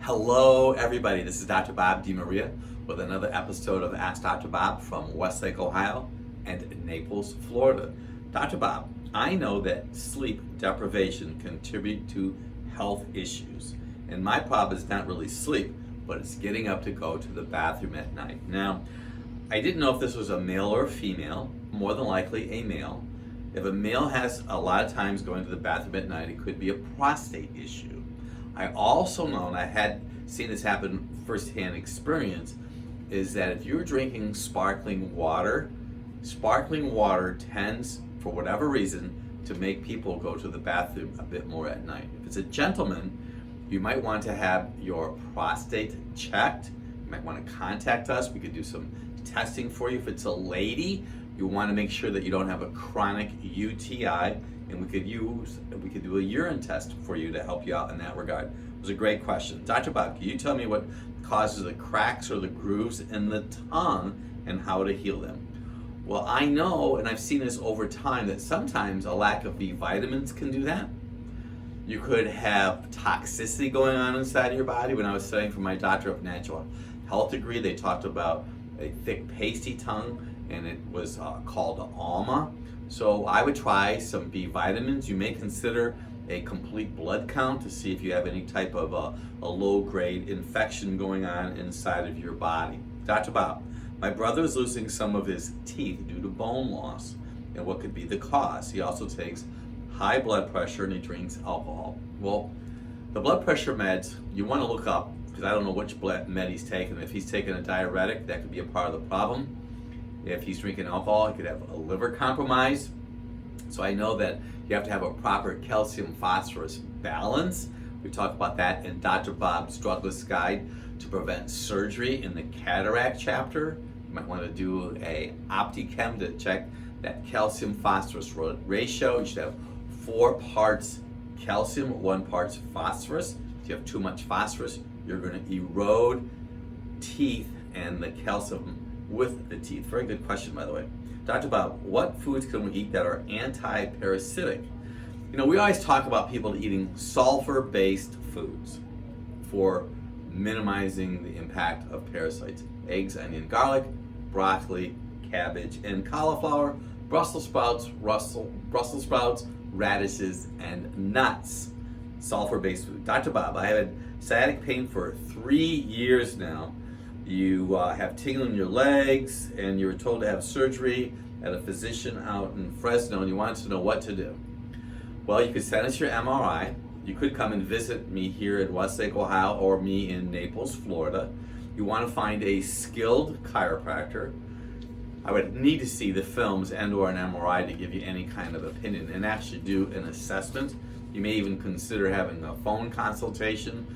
Hello, everybody. This is Dr. Bob DiMaria with another episode of Ask Dr. Bob from Westlake, Ohio and Naples, Florida. Dr. Bob, I know that sleep deprivation contribute to health issues. And my problem is not really sleep, but it's getting up to go to the bathroom at night. Now, I didn't know if this was a male or a female, more than likely a male. If a male has a lot of times going to the bathroom at night, it could be a prostate issue. I also know, and I had seen this happen firsthand experience, is that if you're drinking sparkling water tends, for whatever reason, to make people go to the bathroom a bit more at night. If it's a gentleman, you might want to have your prostate checked. You might want to contact us. We could do some testing for you. If it's a lady, you want to make sure that you don't have a chronic UTI, and we could do a urine test for you to help you out in that regard. It was a great question. Dr. Bob, can you tell me what causes the cracks or the grooves in the tongue and how to heal them? Well, I know, and I've seen this over time, that sometimes a lack of B vitamins can do that. You could have toxicity going on inside of your body. When I was studying for my Doctor of Natural Health degree, they talked about a thick pasty tongue, and it was called ALMA. So I would try some B vitamins. You may consider a complete blood count to see if you have any type of a low-grade infection going on inside of your body. Dr. Bob, my brother is losing some of his teeth due to bone loss, and what could be the cause? He also takes high blood pressure and he drinks alcohol. Well, the blood pressure meds, you want to look up, because I don't know which med he's taking. If he's taking a diuretic, that could be a part of the problem. If he's drinking alcohol, he could have a liver compromise. So I know that you have to have a proper calcium phosphorus balance. We talk about that in Dr. Bob's Drugless Guide to Prevent Surgery in the cataract chapter. You might want to do a OptiChem to check that calcium phosphorus ratio. You should have 4 parts calcium, 1 part phosphorus. If you have too much phosphorus, you're going to erode teeth and the calcium with the teeth. Very good question, by the way. Dr. Bob, what foods can we eat that are anti-parasitic? You know, we always talk about people eating sulfur-based foods for minimizing the impact of parasites. Eggs, onion, garlic, broccoli, cabbage, and cauliflower, Brussels sprouts, radishes, and nuts. Sulfur-based food. Dr. Bob, I have had sciatic pain for 3 years now. You have tingling in your legs, and you were told to have surgery at a physician out in Fresno, and you wanted to know what to do. Well, you could send us your MRI. You could come and visit me here in Westlake, Ohio, or me in Naples, Florida. You want to find a skilled chiropractor. I would need to see the films and or an MRI to give you any kind of opinion and actually do an assessment. You may even consider having a phone consultation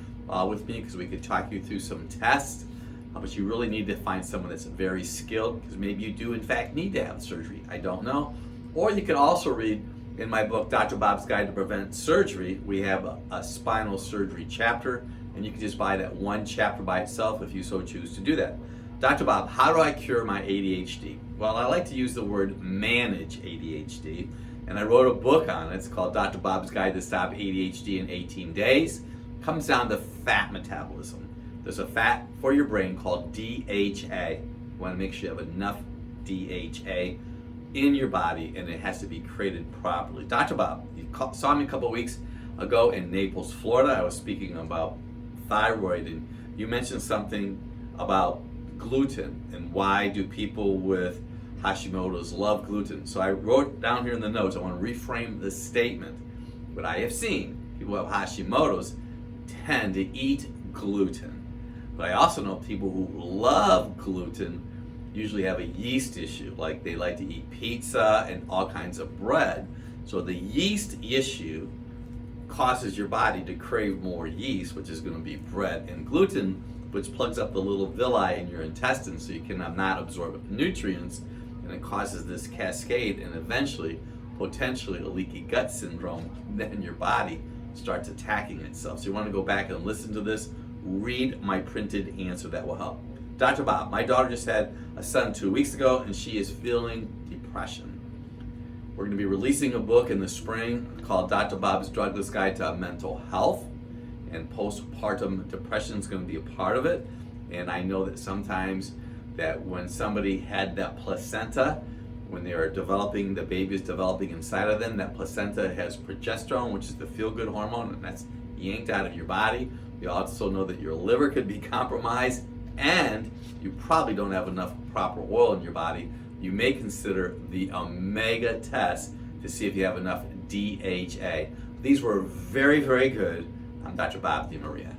with me, because we could talk you through some tests. But you really need to find someone that's very skilled, because maybe you do in fact need to have surgery. I don't know. Or you can also read in my book, Dr. Bob's Guide to Prevent Surgery. We have a spinal surgery chapter, and you can just buy that one chapter by itself if you so choose to do that. Dr. Bob, how do I cure my ADHD? Well, I like to use the word manage ADHD, and I wrote a book on it. It's called Dr. Bob's Guide to Stop ADHD in 18 Days. It comes down to fat metabolism. There's a fat for your brain called DHA. You want to make sure you have enough DHA in your body, and it has to be created properly. Dr. Bob, you saw me a couple of weeks ago in Naples, Florida. I was speaking about thyroid, and you mentioned something about gluten and why do people with Hashimoto's love gluten. So I wrote down here in the notes, I want to reframe the statement. What I have seen, people who have Hashimoto's tend to eat gluten. But I also know people who love gluten usually have a yeast issue, like they like to eat pizza and all kinds of bread. So the yeast issue causes your body to crave more yeast, which is going to be bread, and gluten, which plugs up the little villi in your intestines so you cannot not absorb nutrients, and it causes this cascade and eventually, potentially, a leaky gut syndrome. Then your body starts attacking itself. So you want to go back and listen to this. Read my printed answer, that will help. Dr. Bob, my daughter just had a son 2 weeks ago, and she is feeling depression. We're going to be releasing a book in the spring called Dr. Bob's Drugless Guide to Mental Health. and postpartum depression is going to be a part of it. And I know that sometimes that when somebody had that placenta, when they are developing, the baby is developing inside of them, that placenta has progesterone, which is the feel-good hormone, and that's yanked out of your body. You also know that your liver could be compromised, and you probably don't have enough proper oil in your body. You may consider the omega test to see if you have enough DHA. These were very, very good. I'm Dr. Bob DeMaria.